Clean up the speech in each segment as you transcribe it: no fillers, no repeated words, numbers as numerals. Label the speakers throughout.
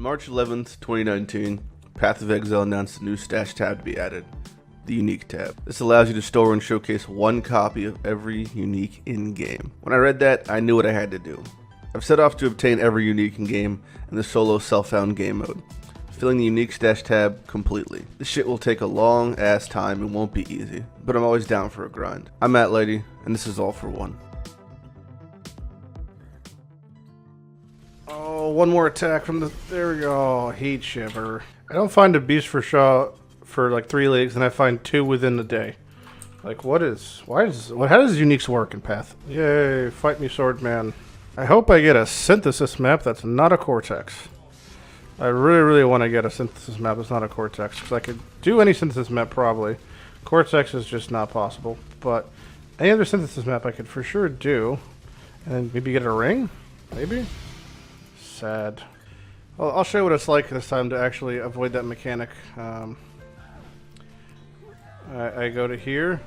Speaker 1: March 11th, 2019, Path of Exile announced a new stash tab to be added, the Unique tab. This allows you to store and showcase one copy of every unique in-game. When I read that, I knew what I had to do. I've set off to obtain every unique in-game in the solo self-found game mode, filling the Unique stash tab completely. This shit will take a long ass time and won't be easy, but I'm always down for a grind. I'm at Lighty, and this is all for one.
Speaker 2: Oh, one more attack from the... There we go. Heat shiver. I don't find a beast for Shaw for like 3 leagues, and I find 2 within the day. Like, how does Uniques work in Path? Yay, fight me, Swordman. I hope I get a synthesis map that's not a Cortex. I really want to get a synthesis map that's not a Cortex, because I could do any synthesis map probably. Cortex is just not possible, but any other synthesis map I could for sure do, and then maybe get a ring? Maybe? Sad. Well, I'll show you what it's like this time to actually avoid that mechanic. I go to here,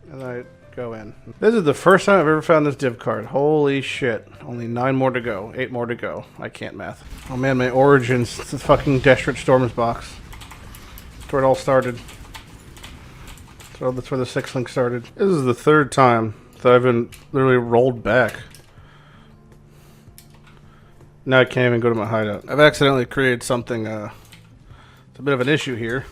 Speaker 2: and I go in. This is the first time I've ever found this div card. Holy shit. Only 9 more to go. 8 more to go. I can't math. Oh man, my origins. It's the fucking Desperate Storms box. That's where it all started. So that's where the 6 link started. This is the 3rd time that I've been literally rolled back. Now I can't even go to my hideout. I've accidentally created something, it's a bit of an issue here.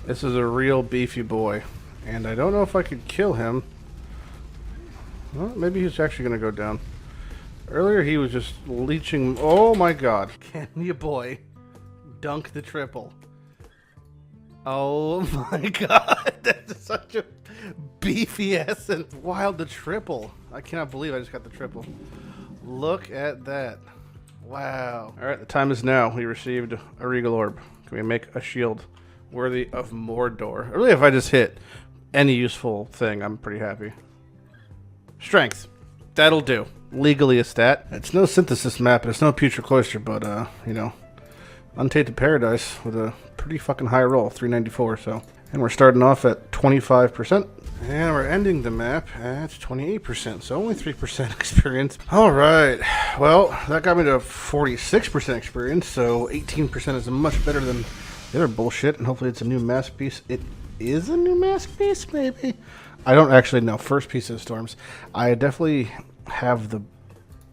Speaker 2: This is a real beefy boy, and I don't know if I could kill him. Well, maybe he's actually going to go down. Earlier he was just leeching. Oh my god. Can you boy dunk the triple? Oh my god. That's such a beefy ass and wild the triple. I cannot believe I just got the triple. Look at that. Wow. Alright, the time is now. We received a Regal Orb. Can we make a shield worthy of Mordor? Really, if I just hit any useful thing, I'm pretty happy. Strength. That'll do. Legally a stat. It's no synthesis map, and it's no Putrid Cloister, but, you know, Untainted Paradise with a pretty fucking high roll, 394, so. And we're starting off at 25%. And we're ending the map at 28%, so only 3% experience. Alright, well, that got me to 46% experience, so 18% is much better than the other bullshit, and hopefully it's a new mask piece. It is a new mask piece, maybe? I don't actually know. First piece of Storms. I definitely have the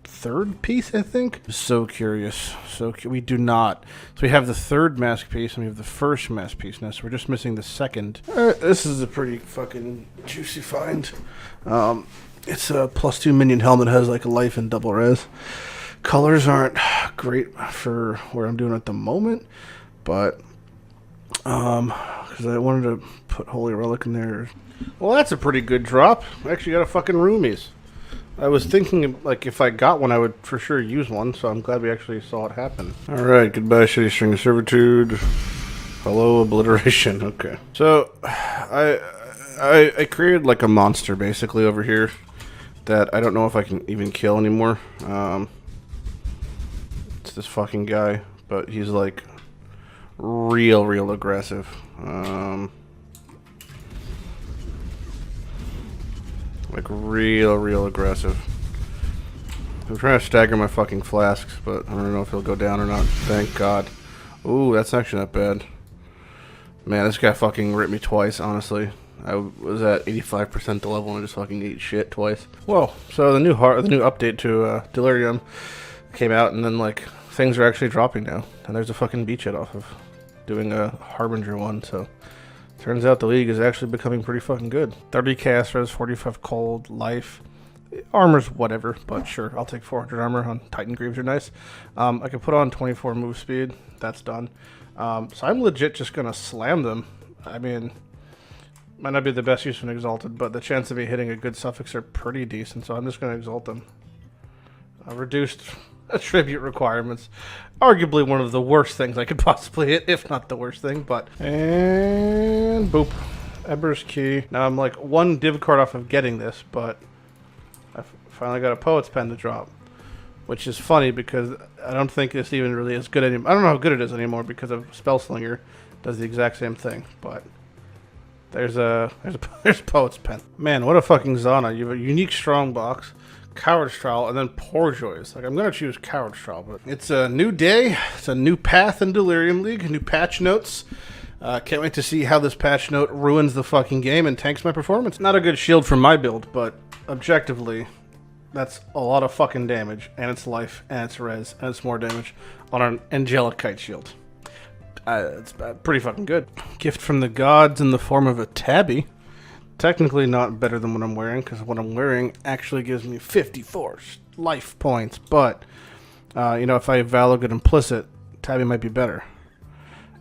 Speaker 2: 3rd piece, I think. So curious. We do not. So we have the 3rd mask piece and we have the 1st mask piece now, so we're just missing the 2nd. Alright, this is a pretty fucking juicy find. It's a +2 minion helmet, has like a life and double res. Colors aren't great for where I'm doing at the moment, but because I wanted to put Holy Relic in there. Well, that's a pretty good drop. I actually got a fucking Roomies. I was thinking, like, if I got one, I would for sure use one, so I'm glad we actually saw it happen. Alright, goodbye, Shitty String of Servitude. Hello, Obliteration. Okay. So, I created, like, a monster, basically, over here that I don't know if I can even kill anymore. It's this fucking guy, but he's, like, real aggressive. Like, real aggressive. I'm trying to stagger my fucking flasks, but I don't know if he'll go down or not. Thank God. Ooh, that's actually not bad. Man, this guy fucking ripped me twice, honestly. I was at 85% the level and I just fucking ate shit twice. Whoa, so the new update to Delirium came out, and then, like, things are actually dropping now. And there's a fucking beachhead off of doing a Harbinger one, so... Turns out the league is actually becoming pretty fucking good. 30 cast res, 45 cold, life. Armor's whatever, but sure, I'll take 400 armor on Titan Greaves are nice. I can put on 24 move speed. That's done. So I'm legit just going to slam them. I mean, might not be the best use of an Exalted, but the chance of me hitting a good suffix are pretty decent, so I'm just going to Exalt them. Reduced attribute requirements. Arguably one of the worst things I could possibly hit, if not the worst thing, but... And boop. Eber's Key. Now I'm like 1 div card off of getting this, but I finally got a Poet's Pen to drop. Which is funny because I don't think it's even really as good anymore. I don't know how good it is anymore because of Spellslinger does the exact same thing, but... There's Poet's Pen. Man, what a fucking Zana. You have a unique strong box. Coward's Trial, and then Poorjoys. Like, I'm going to choose Coward's Trial, but it's a new day. It's a new path in Delirium League, new patch notes. Can't wait to see how this patch note ruins the fucking game and tanks my performance. Not a good shield for my build, but objectively, that's a lot of fucking damage, and it's life, and it's res, and it's more damage on an Angelic Kite shield. It's pretty fucking good. Gift from the gods in the form of a tabby. Technically not better than what I'm wearing, because what I'm wearing actually gives me 54 life points, but, you know, if I value good implicit, tabby might be better.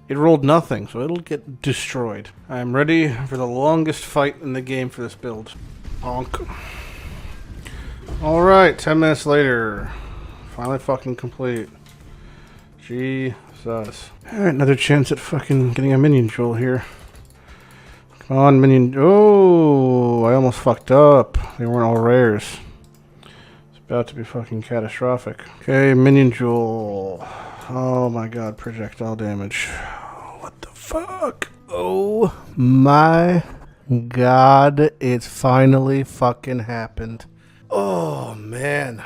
Speaker 2: It rolled nothing, so it'll get destroyed. I'm ready for the longest fight in the game for this build. Honk. Alright, 10 minutes later. Finally fucking complete. Jesus. Alright, another chance at fucking getting a minion jewel here. Come on, minion. Oh, I almost fucked up. They weren't all rares. It's about to be fucking catastrophic. Okay, minion jewel. Oh my god, projectile damage. What the fuck? Oh my god, it's finally fucking happened. Oh man,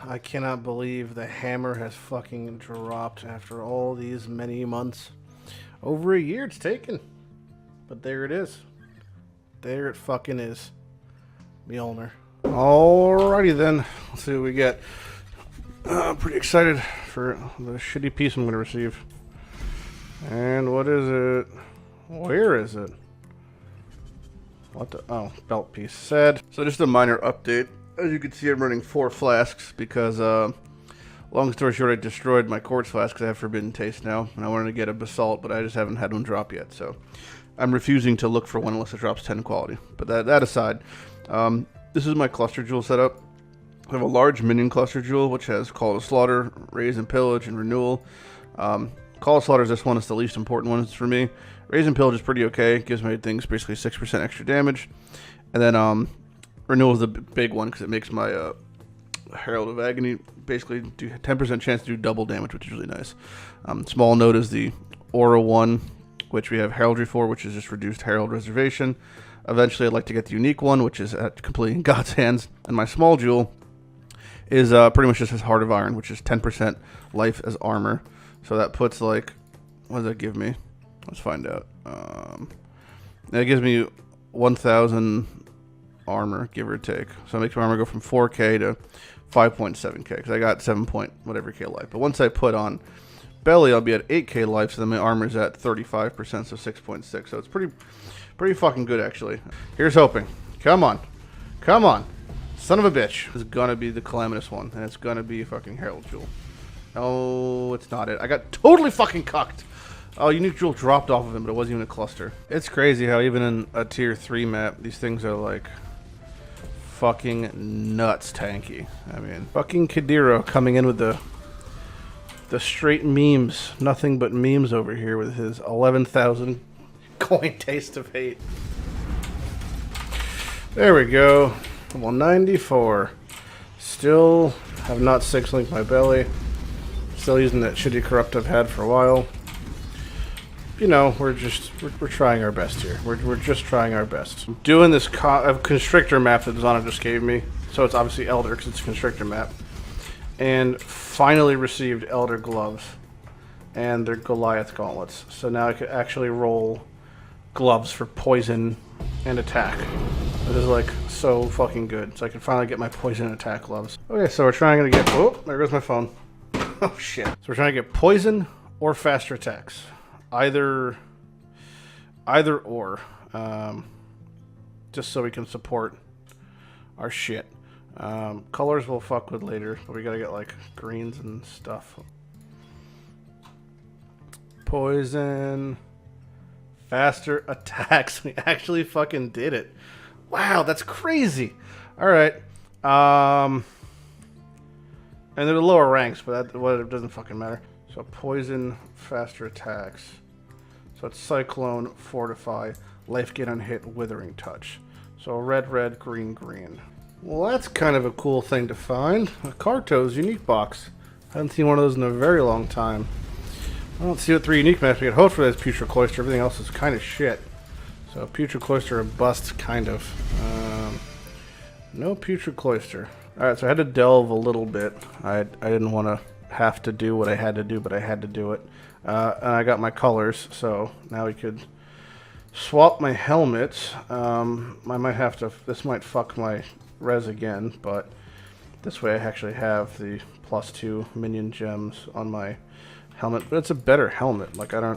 Speaker 2: I cannot believe the hammer has fucking dropped after all these many months. Over a year it's taken. But there it is. There it fucking is. Mjolnir. Alrighty then. Let's see what we get. Pretty excited for the shitty piece I'm going to receive. And what is it? Where is it? What the? Oh, belt piece. Said. So just a minor update. As you can see, I'm running 4 flasks because, long story short, I destroyed my quartz flask because I have Forbidden Taste now. And I wanted to get a basalt, but I just haven't had one drop yet. So I'm refusing to look for one unless it drops 10 quality. But that aside, this is my cluster jewel setup. I have a large minion cluster jewel, which has Call to Slaughter, Raise and Pillage, and Renewal. Call to Slaughter is this one. It's the least important one for me. Raise and Pillage is pretty okay. It gives my things basically 6% extra damage. And then Renewal is the big one because it makes my Herald of Agony basically do 10% chance to do double damage, which is really nice. Small note is the Aura one, which we have Heraldry for, which is just reduced Herald Reservation. Eventually, I'd like to get the unique one, which is completely in God's hands. And my small jewel is pretty much just his Heart of Iron, which is 10% life as armor. So that puts like, what does that give me? Let's find out. That gives me 1,000 armor, give or take. So it makes my armor go from 4k to 5.7k, because I got 7 point whatever k life. But once I put on belly, I'll be at 8k life, so then my armor's at 35%, so 6.6. So it's pretty fucking good, actually. Here's hoping. Come on. Come on. Son of a bitch. This is gonna be the calamitous one, and it's gonna be fucking Herald Jewel. Oh, it's not it. I got totally fucking cucked. Oh, unique jewel dropped off of him, but it wasn't even a cluster. It's crazy how even in a tier 3 map, these things are like fucking nuts tanky. I mean, fucking Kadiro coming in with the straight memes. Nothing but memes over here with his 11,000 coin Taste of Hate. There we go. 194. Still have not 6-linked my belly. Still using that shitty corrupt I've had for a while. You know, we're trying our best here. We're just trying our best. I'm doing this constrictor map that Zana just gave me. So it's obviously Elder because it's a constrictor map. And finally received Elder gloves. And they're Goliath gauntlets. So now I could actually roll gloves for poison and attack. It is like so fucking good. So I can finally get my poison and attack gloves. Okay, so we're trying to get... Oh, there goes my phone. Oh shit. So we're trying to get poison or faster attacks. Either or. Just so we can support our shit. Colors we'll fuck with later, but we gotta get like greens and stuff. Poison. Faster attacks. We actually fucking did it. Wow, that's crazy. Alright. And they're the lower ranks, but it doesn't fucking matter. So poison, faster attacks. So it's Cyclone, Fortify, Life Gain on Hit, Withering Touch. So red, red, green, green. Well, that's kind of a cool thing to find. A Kartos unique box. I haven't seen one of those in a very long time. I don't see what 3 unique maps we get. Hopefully that's Putrid Cloister. Everything else is kind of shit. So Putrid Cloister a bust, kind of. No Putrid Cloister. Alright, so I had to delve a little bit. I didn't want to have to do what I had to do, but I had to do it. And I got my colors, so now we could swap my helmets. I might have to, this might fuck my res again, but this way I actually have the +2 minion gems on my helmet. But it's a better helmet, like I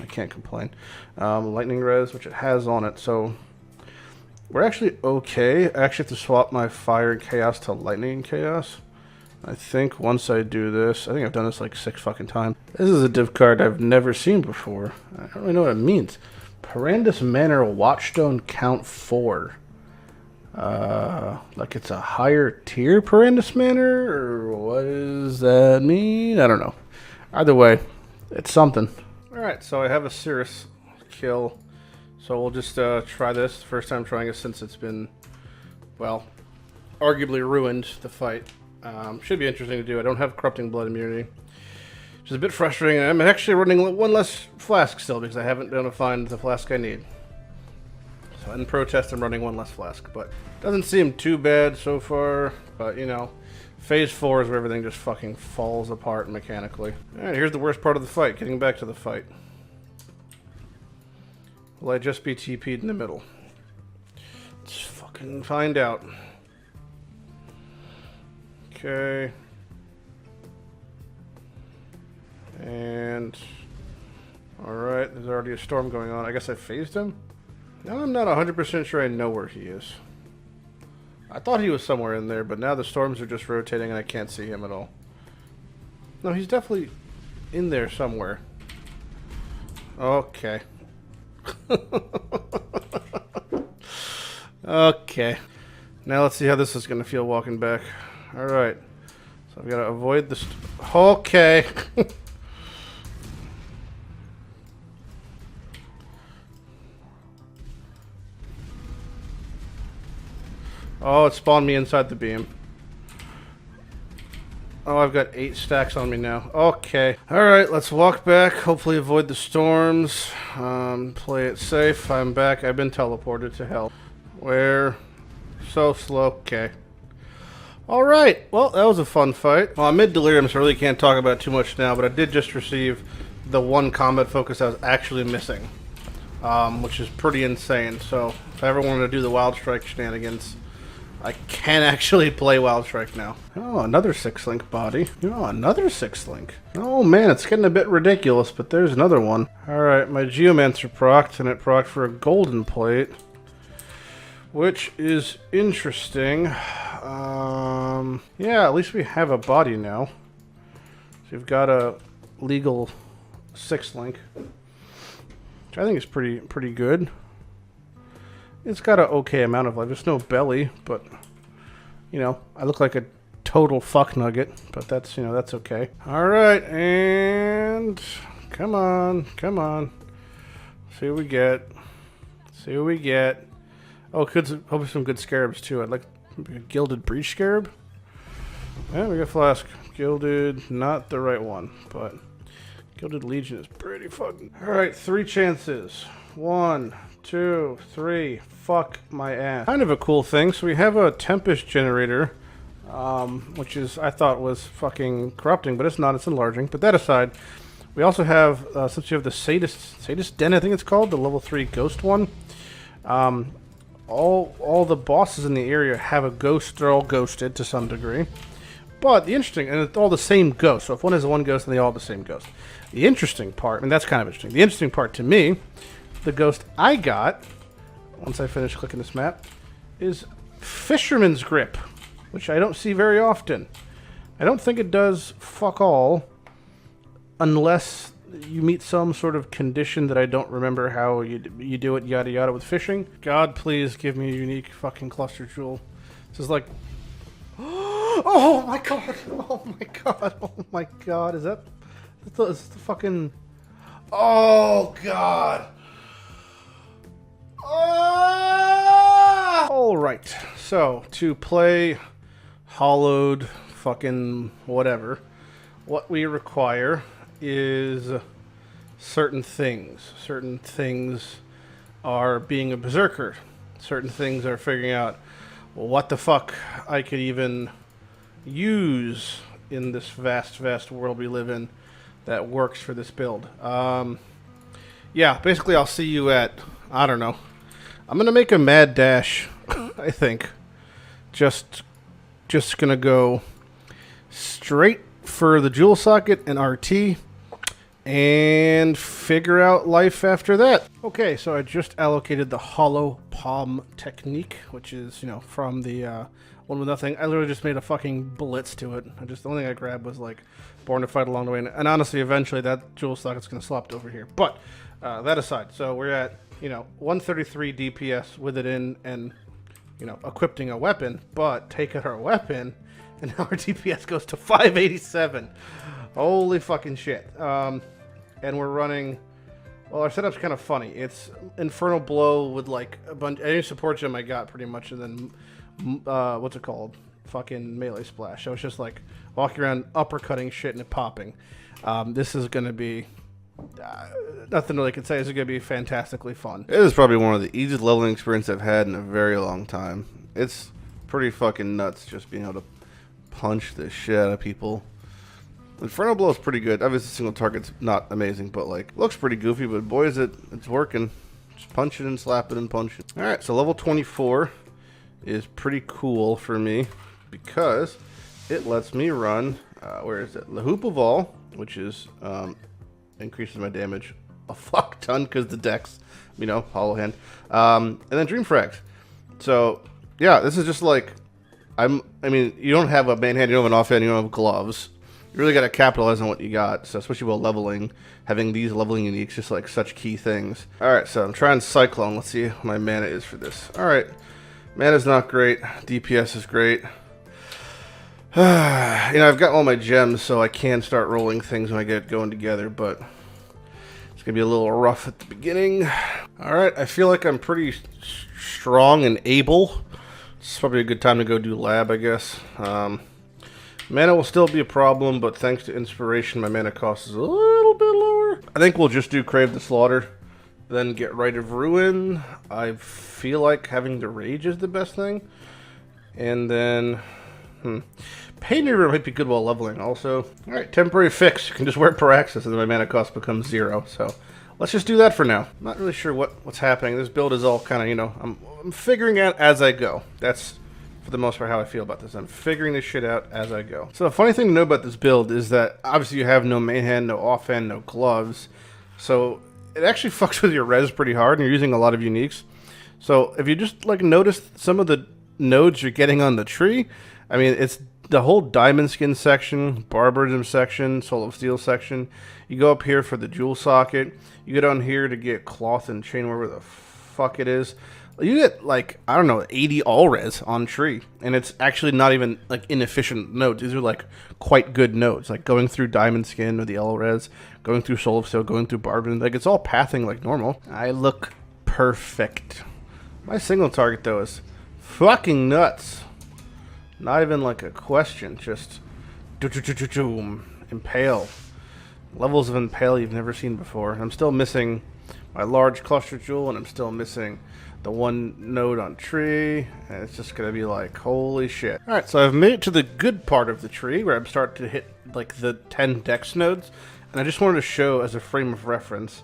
Speaker 2: can't complain. Lightning res, which it has on it, so we're actually okay. I actually have to swap my fire and chaos to lightning and chaos. I think once I do this, I think I've done this like 6 fucking times. This is a div card I've never seen before. I don't really know what it means. Parandus Manor Watchstone count 4. Like it's a higher tier Parandus Manor, or what does that mean? I don't know. Either way, it's something. Alright, so I have a Cirrus kill. So we'll just try this. First time trying it since it's been, well, arguably ruined the fight. Should be interesting to do. I don't have Corrupting Blood immunity, which is a bit frustrating. I'm actually running 1 less flask still because I haven't been able to find the flask I need. So in protest, I'm running 1 less flask, but doesn't seem too bad so far. But you know, phase 4 is where everything just fucking falls apart mechanically. All right, here's the worst part of the fight. Getting back to the fight. Will I just be TP'd in the middle? Let's fucking find out. Okay. And alright, there's already a storm going on. I guess I phased him? Now I'm not 100% sure I know where he is. I thought he was somewhere in there, but now the storms are just rotating and I can't see him at all. No, he's definitely in there somewhere. Okay. Okay. Now let's see how this is going to feel walking back. Alright. So I've got to avoid the... Okay. Oh, it spawned me inside the beam. Oh, I've got 8 stacks on me now. Okay. Alright, let's walk back. Hopefully avoid the storms. Play it safe. I'm back. I've been teleported to hell. Where? So slow. Okay. Alright. Well, that was a fun fight. Well, I'm mid-delirium, so I really can't talk about it too much now, but I did just receive the 1 combat focus I was actually missing. Which is pretty insane. So, if I ever wanted to do the Wild Strike shenanigans, I can actually play Wild Strike now. Oh, another 6-link body. Oh, another 6-link. Oh man, it's getting a bit ridiculous, but there's another one. Alright, my Geomancer procced, and it procced for a golden plate, which is interesting. Yeah, at least we have a body now. So we've got a legal 6-link, which I think is pretty good. It's got an okay amount of life. There's no belly, but, you know, I look like a total fuck nugget, but that's, you know, that's okay. All right, and come on, come on. See what we get. See what we get. Oh, hopefully some good scarabs, too. I'd like maybe a gilded breach scarab. Yeah, we got flask. Gilded, not the right one, but Gilded Legion is pretty fucking... All right, 3 chances. 1, 2, 3. Fuck my ass. Kind of a cool thing. So we have a Tempest generator, which is, I thought was fucking corrupting, but it's not. It's enlarging. But that aside, we also have, since you have the Sadist Den, I think it's called, the level 3 ghost one. All the bosses in the area have a ghost. They're all ghosted to some degree. But the interesting, and it's all the same ghost. So if one has one ghost, then they all have the same ghost. The interesting part, and that's kind of interesting. The interesting part to me, the ghost I got, once I finish clicking this map, is Fisherman's Grip, which I don't see very often. I don't think it does fuck all, unless you meet some sort of condition that I don't remember how you do it, yada yada, with fishing. God, please give me a unique fucking cluster jewel. This is like... Oh my god! Oh my god! Oh my god! Is that the fucking... Oh god! Alright, so to play Hollowed fucking whatever, what we require is certain things. Certain things are being a berserker. Certain things are figuring out what the fuck I could even use in this vast, vast world we live in that works for this build. Yeah, basically I'll see you at, I don't know. I'm going to make a mad dash, I think. Just going to go straight for the jewel socket and RT and figure out life after that. Okay, so I just allocated the hollow palm technique, which is, you know, from the one with nothing. I literally just made a fucking blitz to it. The only thing I grabbed was like Born to Fight along the way, and honestly, eventually that jewel socket's gonna slop over here. But that aside, so we're at, you know, 133 DPS with it in, and you know, equipping a weapon, but take out our weapon, and now our DPS goes to 587. Holy fucking shit. And we're running, well, our setup's kind of funny. It's Infernal Blow with like a bunch, any support gem I got pretty much, and then, what's it called? Fucking Melee Splash. So it's just like walking around uppercutting shit and it popping. This is going to be, nothing really can say. This is going to be fantastically fun.
Speaker 1: It is probably one of the easiest leveling experience I've had in a very long time. It's pretty fucking nuts just being able to punch the shit out of people. Infernal Blow is pretty good. Obviously, single target's not amazing, but like looks pretty goofy. But boy, is it's working. Just punch it and slap it and punch it. All right, so level 24 is pretty cool for me because it lets me run. Where is it? The Hoop of All, which is increases my damage a fuck ton because the dex, you know, hollow hand, and then Dream Frags. So yeah, this is just like I mean, you don't have a main hand, you don't have an offhand, you don't have gloves. You really got to capitalize on what you got. So especially while leveling, having these leveling uniques, just like such key things. All right, so I'm trying Cyclone. Let's see what my mana is for this. All right, mana's not great. DPS is great. You know, I've got all my gems, so I can start rolling things when I get going together, but it's gonna be a little rough at the beginning. All right, I feel like I'm pretty strong and able. It's probably a good time to go do lab, I guess. Mana will still be a problem, but thanks to inspiration, my mana cost is a little bit lower. I think we'll just do Crave the Slaughter, then get Rite of Ruin. I feel like having the Rage is the best thing. And then, Pain Reaver might be good while leveling also. Alright, Temporary Fix. You can just wear Paraxis and then my mana cost becomes 0. So let's just do that for now. I'm not really sure what's happening. This build is all kind of, you know, I'm figuring out as I go. That's for the most part how I feel about this. I'm figuring this shit out as I go. So the funny thing to know about this build is that obviously you have no main hand, no offhand, no gloves. So it actually fucks with your res pretty hard, and you're using a lot of uniques. So if you just like notice some of the nodes you're getting on the tree, I mean, it's the whole diamond skin section, barbarism section, soul of steel section. You go up here for the jewel socket. You go down here to get cloth and chain, wherever the fuck it is. You get like, I don't know, 80 all res on tree, and it's actually not even like inefficient nodes. These are like quite good nodes, like going through diamond skin or the all res, going through soul of steel, going through barbarism. Like it's all pathing like normal. I look perfect. My single target though is fucking nuts. Not even like a question, just impale. Levels of impale you've never seen before. I'm still missing my large cluster jewel, and I'm still missing the one node on tree, and it's just gonna be like, holy shit. All right, so I've made it to the good part of the tree where I'm starting to hit like the 10 dex nodes, and I just wanted to show as a frame of reference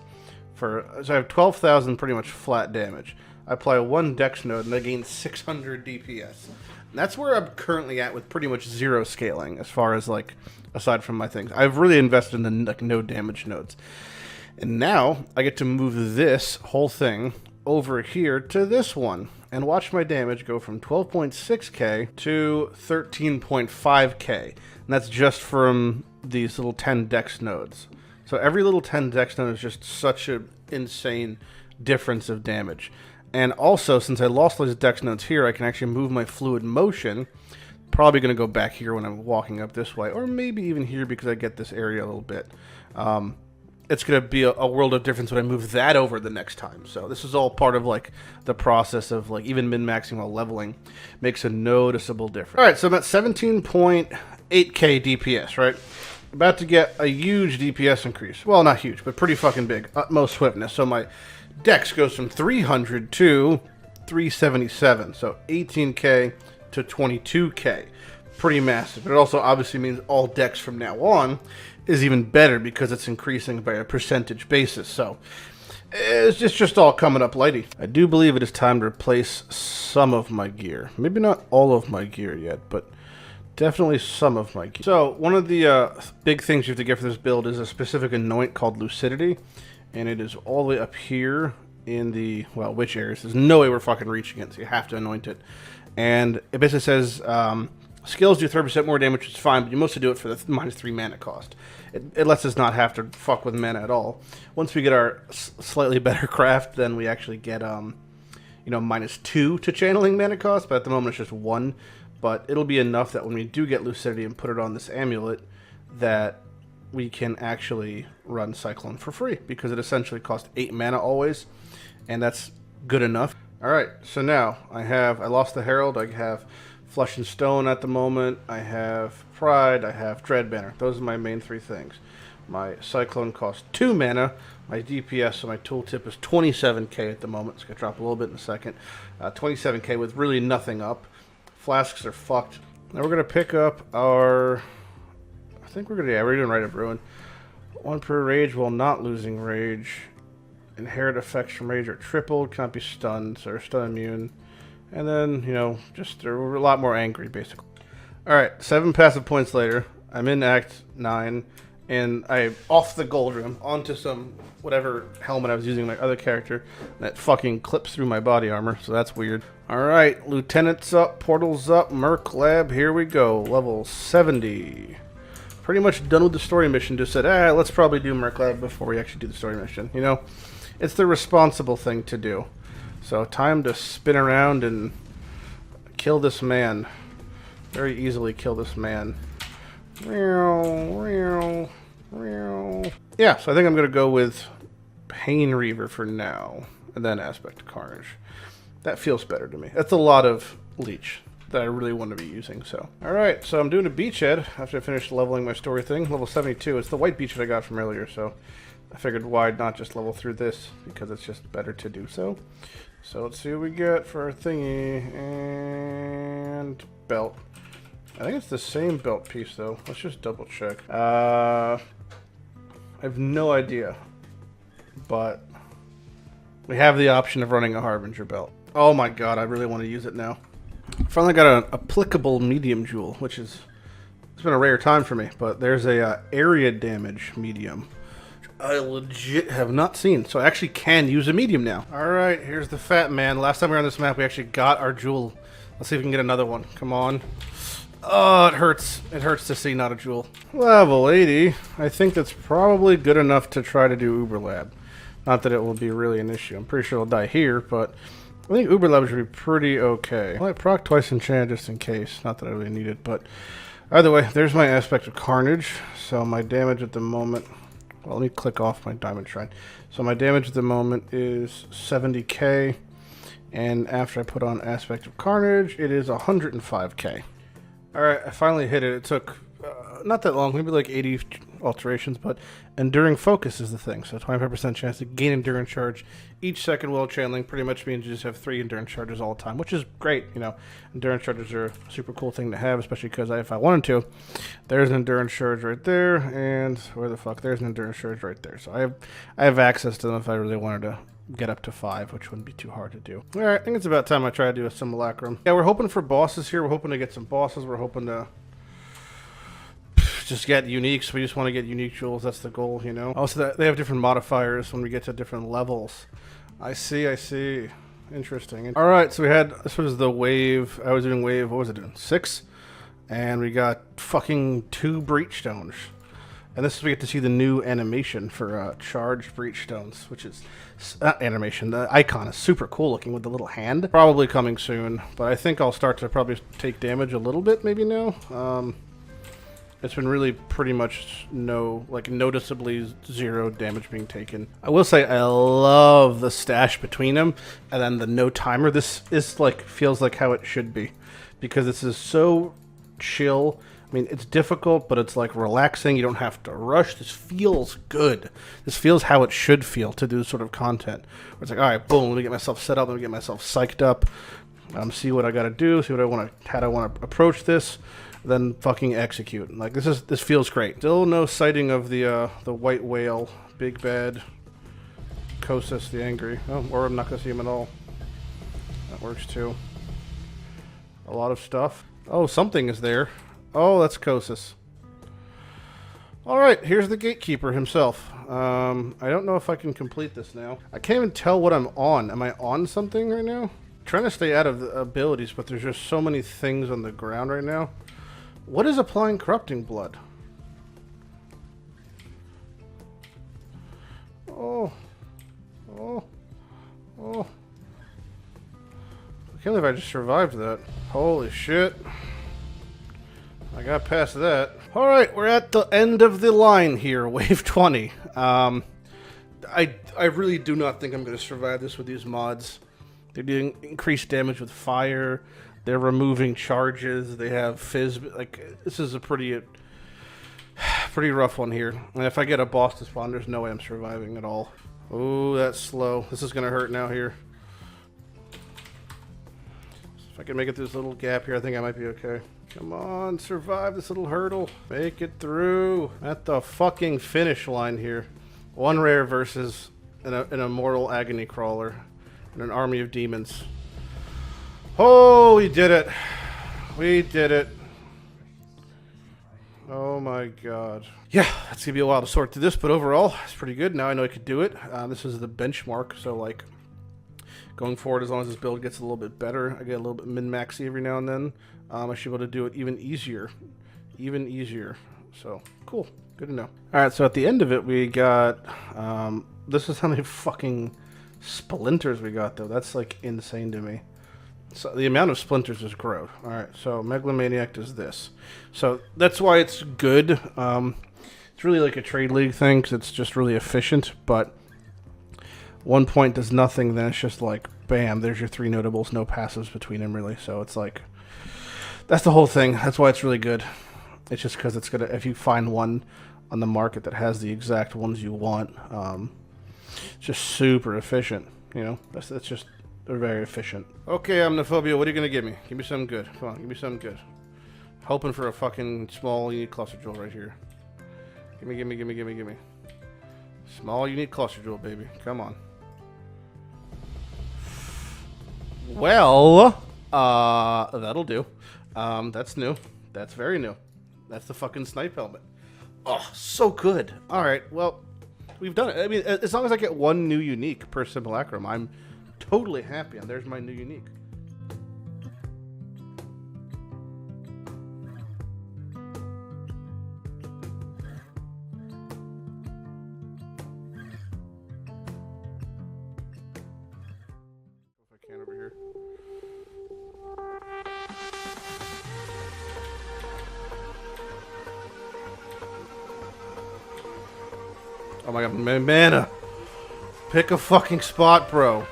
Speaker 1: so I have 12,000 pretty much flat damage. I apply one dex node and I gain 600 DPS. And that's where I'm currently at with pretty much 0 scaling as far as like, aside from my things. I've really invested in the like no damage nodes. And now I get to move this whole thing over here to this one and watch my damage go from 12.6k to 13.5k. And that's just from these little 10 dex nodes. So every little 10 dex node is just such an insane difference of damage. And also, since I lost those dex nodes here, I can actually move my fluid motion. Probably going to go back here when I'm walking up this way, or maybe even here because I get this area a little bit. It's going to be a world of difference when I move that over the next time. So this is all part of like the process of like even min-maxing while leveling makes a noticeable difference. All right, so I'm at 17.8k DPS, right? About to get a huge DPS increase. Well, not huge, but pretty fucking big. Utmost swiftness. So my dex goes from 300 to 377. So 18k
Speaker 2: to 22k. Pretty massive. But it also obviously means all decks from now on is even better because it's increasing by a percentage basis. So it's just all coming up lighty. I do believe it is time to replace some of my gear. Maybe not all of my gear yet, but definitely some of my gear. So one of the big things you have to get for this build is a specific anoint called Lucidity. And it is all the way up here in the, well, witch areas. There's no way we're fucking reaching it, so you have to anoint it. And it basically says, skills do 30% more damage, which is fine, but you mostly do it for the -3 mana cost. It lets us not have to fuck with mana at all. Once we get our slightly better craft, then we actually get, -2 to channeling mana cost, but at the moment it's just 1. But it'll be enough that when we do get Lucidity and put it on this amulet, that we can actually run Cyclone for free, because it essentially costs 8 mana always, and that's good enough. Alright, so now I lost the Herald, I have Flesh and Stone at the moment, I have Pride, I have Dread Banner. Those are my main 3 things. My Cyclone costs 2 mana, my DPS, so my tooltip is 27k at the moment. It's going to drop a little bit in a second. 27k with really nothing up. Flasks are fucked. Now we're going to pick up our... I think we're doing Rite of Ruin. 1 per rage while not losing rage. Inherit effects from rage are tripled, cannot be stunned, so they're stun immune. And then, just they're a lot more angry, basically. Alright, 7 passive points later, I'm in Act 9, and I'm off the gold room onto some whatever helmet I was using my other character that fucking clips through my body armor, so that's weird. Alright, Lieutenant's up, Portal's up, Merc Lab, here we go, level 70. Pretty much done with the story mission. Just said, let's probably do Merc Lab before we actually do the story mission. It's the responsible thing to do. So time to spin around and kill this man. Very easily kill this man. Yeah, so I think I'm going to go with Pain Reaver for now. And then Aspect of Carnage. That feels better to me. That's a lot of leech that I really want to be using, so. Alright, so I'm doing a beachhead after I finished leveling my story thing. Level 72. It's the white beachhead I got from earlier, so I figured why not just level through this, because it's just better to do so. So let's see what we get for our thingy. And belt. I think it's the same belt piece, though. Let's just double check. I have no idea, but we have the option of running a Harbinger belt. Oh my god, I really want to use it now. Finally got an applicable medium jewel, which is, it's been a rare time for me, but there's a area damage medium, which I legit have not seen, so I actually can use a medium now. Alright, here's the fat man. Last time we were on this map, we actually got our jewel. Let's see if we can get another one. Come on. Oh, it hurts. It hurts to see not a jewel. Level 80. I think that's probably good enough to try to do Uber Lab. Not that it will be really an issue. I'm pretty sure it'll die here, but I think Uber Lab should be pretty okay. I might proc twice enchant just in case. Not that I really need it, but either way, there's my Aspect of Carnage. So my damage at the moment... Well, let me click off my Diamond Shrine. So my damage at the moment is 70k. And after I put on Aspect of Carnage, it is 105k. Alright, I finally hit it. It took not that long, maybe like 80 alterations, but Enduring Focus is the thing. So 25% chance to gain Endurance Charge each second while channeling. Pretty much means you just have 3 Endurance Charges all the time, which is great. Endurance Charges are a super cool thing to have, especially because if I wanted to, there's an Endurance Charge right there, and where the fuck, there's an Endurance Charge right there. So I have access to them if I really wanted to get up to 5, which wouldn't be too hard to do. Alright, I think it's about time I try to do a simulacrum. Yeah, we're hoping for bosses here. We're hoping to get some bosses. We're hoping to just get uniques. We just want to get unique jewels. That's the goal, Also, they have different modifiers when we get to different levels. I see. Interesting. Alright, so this was the wave. I was doing wave, what was it doing? 6? And we got fucking 2 Breachstones. And this is we get to see the new animation for charged Breachstones, which is animation. The icon is super cool looking with the little hand. Probably coming soon, but I think I'll start to probably take damage a little bit maybe now. It's been really pretty much noticeably 0 damage being taken. I will say I love the stash between them, and then the no timer. This is feels like how it should be, because this is so chill. I mean, it's difficult, but it's relaxing. You don't have to rush. This feels good. This feels how it should feel to do this sort of content. Where it's all right, boom, let me get myself set up, let me get myself psyched up. See what I gotta do, see what I want to, how I want to approach this, then fucking execute. Like this feels great. Still no sighting of the white whale, big bad Kosas the Angry. Oh, or I'm not gonna see him at all. That works too. A lot of stuff. Oh, something is there. Oh, that's Kosas. Alright, here's the gatekeeper himself. I don't know if I can complete this now. I can't even tell what I'm on. Am I on something right now? I'm trying to stay out of the abilities, but there's just so many things on the ground right now. What is applying corrupting blood? Oh. Oh. Oh. I can't believe I just survived that. Holy shit. I got past that. Alright, we're at the end of the line here, wave 20. I really do not think I'm going to survive this with these mods. They're doing increased damage with fire. They're removing charges. They have fizz. Like, this is a pretty rough one here. And if I get a boss to spawn, there's no way I'm surviving at all. Oh, that's slow. This is going to hurt now here. If I can make it through this little gap here, I think I might be okay. Come on, survive this little hurdle. Make it through. At the fucking finish line here. One rare versus an immortal agony crawler and an army of demons. Oh, we did it. We did it. Oh my god. Yeah, it's gonna be a while to sort through this, but overall, it's pretty good. Now I know I could do it. This is the benchmark, so like going forward, as long as this build gets a little bit better, I get a little bit min-maxy every now and then. I should be able to do it even easier. Even easier. So, cool. Good to know. Alright, so at the end of it, we got... this is how many fucking splinters we got, though. That's, like, insane to me. So the amount of splinters is gross. Alright, so Megalomaniac does this. So, that's why it's good. It's really like a trade league thing, because it's just really efficient, but... one point does nothing, then it's just like, bam, there's your 3 notables, no passives between them, really. So it's like... that's the whole thing. That's why it's really good. It's just because it's gonna, if you find one on the market that has the exact ones you want, it's just super efficient. You know, that's just, they're very efficient. Okay, Omniphobia, what are you gonna give me? Give me something good. Come on, give me something good. Hoping for a fucking small unique cluster jewel right here. Gimme, gimme, gimme, gimme, gimme. Small unique cluster jewel, baby. Come on. Well, that'll do. That's new. That's very new. That's the fucking snipe helmet. Oh, so good. Alright, well, we've done it. I mean, as long as I get one new unique per simulacrum, I'm totally happy, and there's my new unique. If I can over here. Oh my god, mana! Pick a fucking spot, bro.